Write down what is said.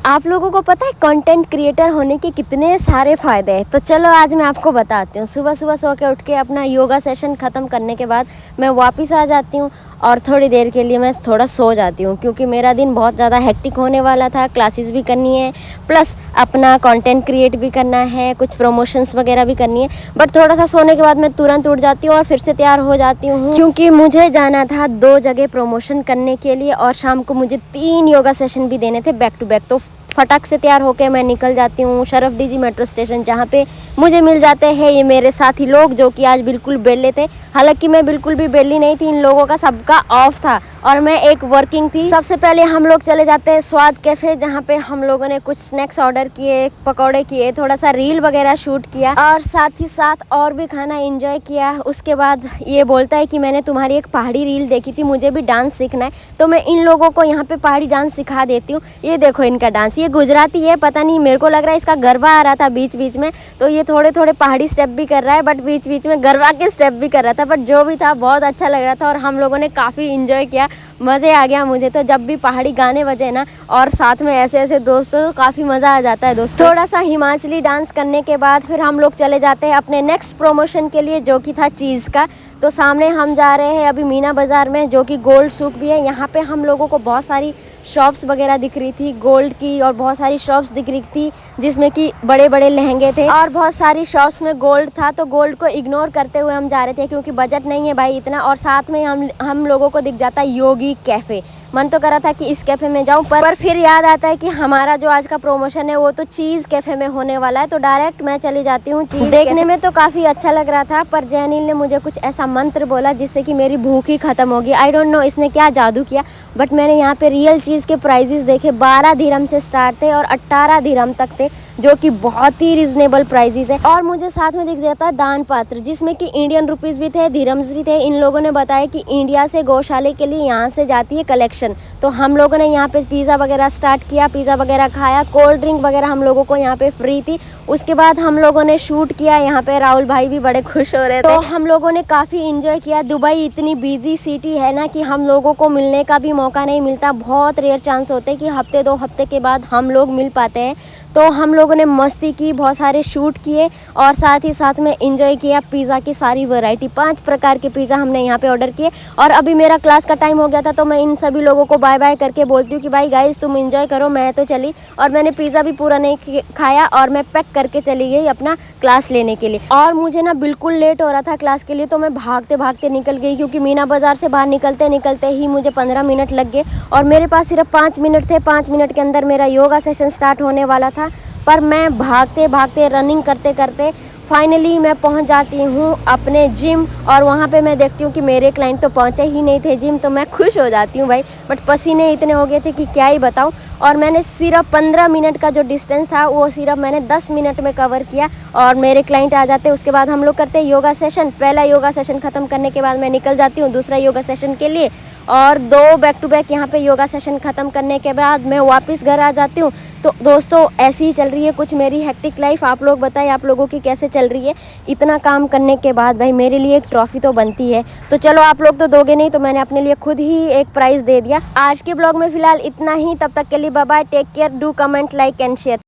आप लोगों को पता है कंटेंट क्रिएटर होने के कितने सारे फ़ायदे हैं। तो चलो आज मैं आपको बताती हूँ। सुबह सुबह सो के उठ के अपना योगा सेशन ख़त्म करने के बाद मैं वापस आ जाती हूँ और थोड़ी देर के लिए मैं थोड़ा सो जाती हूँ, क्योंकि मेरा दिन बहुत ज़्यादा हेक्टिक होने वाला था। क्लासेस भी करनी है, प्लस अपना कंटेंट क्रिएट भी करना है, कुछ प्रमोशंस वगैरह भी करनी है। बट थोड़ा सा सोने के बाद मैं तुरंत उठ जाती हूँ और फिर से तैयार हो जाती हूँ, क्योंकि मुझे जाना था 2 जगह प्रमोशन करने के लिए और शाम को मुझे 3 योगा सेशन भी देने थे बैक टू बैक। तो फटाक से तैयार होकर मैं निकल जाती हूँ शरफ डीजी मेट्रो स्टेशन, जहाँ पे मुझे मिल जाते हैं ये मेरे साथी लोग जो कि आज बिल्कुल बेले थे। हालांकि मैं बिल्कुल भी बेली नहीं थी, इन लोगों का सबका ऑफ था और मैं एक वर्किंग थी। सबसे पहले हम लोग चले जाते हैं स्वाद कैफ़े, जहाँ पे हम लोगों ने कुछ स्नैक्स ऑर्डर किए, पकौड़े किए, थोड़ा सा रील वगैरह शूट किया और साथ ही साथ और भी खाना एंजॉय किया। उसके बाद ये बोलता है कि मैंने तुम्हारी एक पहाड़ी रील देखी थी, मुझे भी डांस सीखना है, तो मैं इन लोगों को यहाँ पे पहाड़ी डांस सिखा देती हूँ। ये देखो इनका डांस, ये गुजराती है, पता नहीं, मेरे को लग रहा है इसका गरबा आ रहा था बीच बीच में, तो ये थोड़े थोड़े पहाड़ी स्टेप भी कर रहा है, बट बीच बीच में गरबा के स्टेप भी कर रहा था। बट जो भी था बहुत अच्छा लग रहा था और हम लोगों ने काफ़ी इंजॉय किया, मज़े आ गया मुझे तो। जब भी पहाड़ी गाने बजे ना और साथ में ऐसे ऐसे दोस्तों, तो काफ़ी मज़ा आ जाता है दोस्तों। थोड़ा सा हिमाचली डांस करने के बाद फिर हम लोग चले जाते हैं अपने नेक्स्ट प्रमोशन के लिए, जो कि था चीज़ का। तो सामने हम जा रहे हैं अभी मीना बाज़ार में, जो कि गोल्ड सूक भी है। यहाँ पे हम लोगों को बहुत सारी शॉप्स वगैरह दिख रही थी गोल्ड की, और बहुत सारी शॉप्स दिख रही थी जिसमें कि बड़े बड़े लहंगे थे और बहुत सारी शॉप्स में गोल्ड था। तो गोल्ड को इग्नोर करते हुए हम जा रहे थे, क्योंकि बजट नहीं है भाई इतना। और साथ में हम लोगों को दिख जाता योगी कैफ़े। मन तो करा था कि इस कैफ़े में जाऊं, पर फिर याद आता है कि हमारा जो आज का प्रमोशन है वो तो चीज़ कैफ़े में होने वाला है, तो डायरेक्ट मैं चली जाती हूँ चीज़। देखने में तो काफ़ी अच्छा लग रहा था, पर जैनिल ने मुझे कुछ ऐसा मंत्र बोला जिससे कि मेरी भूख ही ख़त्म होगी। आई डोंट नो इसने क्या जादू किया, बट मैंने यहाँ पे रियल चीज़ के प्राइजेस देखे। 12 दिरहम से स्टार्ट थे और 18 दिरहम तक थे, जो कि बहुत ही रिजनेबल प्राइजेस है। और मुझे साथ में दिख जाता है दान पात्र, जिसमें कि इंडियन रुपीज़ भी थे, दिरहम्स भी थे। इन लोगों ने बताया कि इंडिया से गौशाले के लिए यहाँ से जाती है कलेक्शन। तो हम लोगों ने यहाँ पे पिज़्ज़ा वगैरह स्टार्ट किया, पिज़्ज़ा वगैरह खाया, कोल्ड ड्रिंक वगैरह हम लोगों को यहाँ पे फ्री थी। उसके बाद हम लोगों ने शूट किया, यहाँ पे राहुल भाई भी बड़े खुश हो रहे थे। तो हम लोगों ने काफ़ी इंजॉय किया। दुबई इतनी बिजी सिटी है ना कि हम लोगों को मिलने का भी मौका नहीं मिलता, बहुत रेयर चांस होते हैं कि हफ्ते 2 हफ्ते के बाद हम लोग मिल पाते हैं। तो हम लोगों ने मस्ती की, बहुत सारे शूट किए और साथ ही साथ में इंजॉय किया। पिज़्ज़ा की सारी वैरायटी, 5 प्रकार के पिज़्ज़ा हमने यहाँ पे ऑर्डर किए। और अभी मेरा क्लास का टाइम हो गया था, तो मैं इन सभी लोगों को बाय बाय करके बोलती हूँ कि भाई गाइस तुम इंजॉय करो, मैं तो चली। और मैंने पिज़्ज़ा भी पूरा नहीं खाया और मैं पैक करके चली गई अपना क्लास लेने के लिए। और मुझे ना बिल्कुल लेट हो रहा था क्लास के लिए, तो मैं भागते भागते निकल गई, क्योंकि मीना बाज़ार से बाहर निकलते निकलते ही मुझे 15 मिनट लग गए और मेरे पास सिर्फ 5 मिनट थे। 5 मिनट के अंदर मेरा योगा सेशन स्टार्ट होने वाला था, पर मैं भागते भागते रनिंग करते करते फाइनली मैं पहुंच जाती हूं अपने जिम। और वहां पे मैं देखती हूं कि मेरे क्लाइंट तो पहुंचे ही नहीं थे जिम, तो मैं खुश हो जाती हूं भाई। बट पसीने इतने हो गए थे कि क्या ही बताऊं। और मैंने सिर्फ 15 मिनट का जो डिस्टेंस था वो सिर्फ मैंने 10 मिनट में कवर किया और मेरे क्लाइंट आ जाते। उसके बाद हम लोग करते योगा सेशन। पहला योगा सेशन ख़त्म करने के बाद मैं निकल जाती हूँ दूसरा योगा सेशन के लिए, और 2 बैक टू बैक यहाँ पे योगा सेशन ख़त्म करने के बाद मैं वापस घर आ जाती हूँ। तो दोस्तों ऐसी ही चल रही है कुछ मेरी हेक्टिक लाइफ। आप लोग बताइए आप लोगों की कैसे चल रही है। इतना काम करने के बाद भाई मेरे लिए एक ट्रॉफी तो बनती है। तो चलो आप लोग तो दोगे नहीं, तो मैंने अपने लिए खुद ही एक प्राइज़ दे दिया। आज के ब्लॉग में फ़िलहाल इतना ही, तब तक के लिए bye bye, take care, do comment, like and share.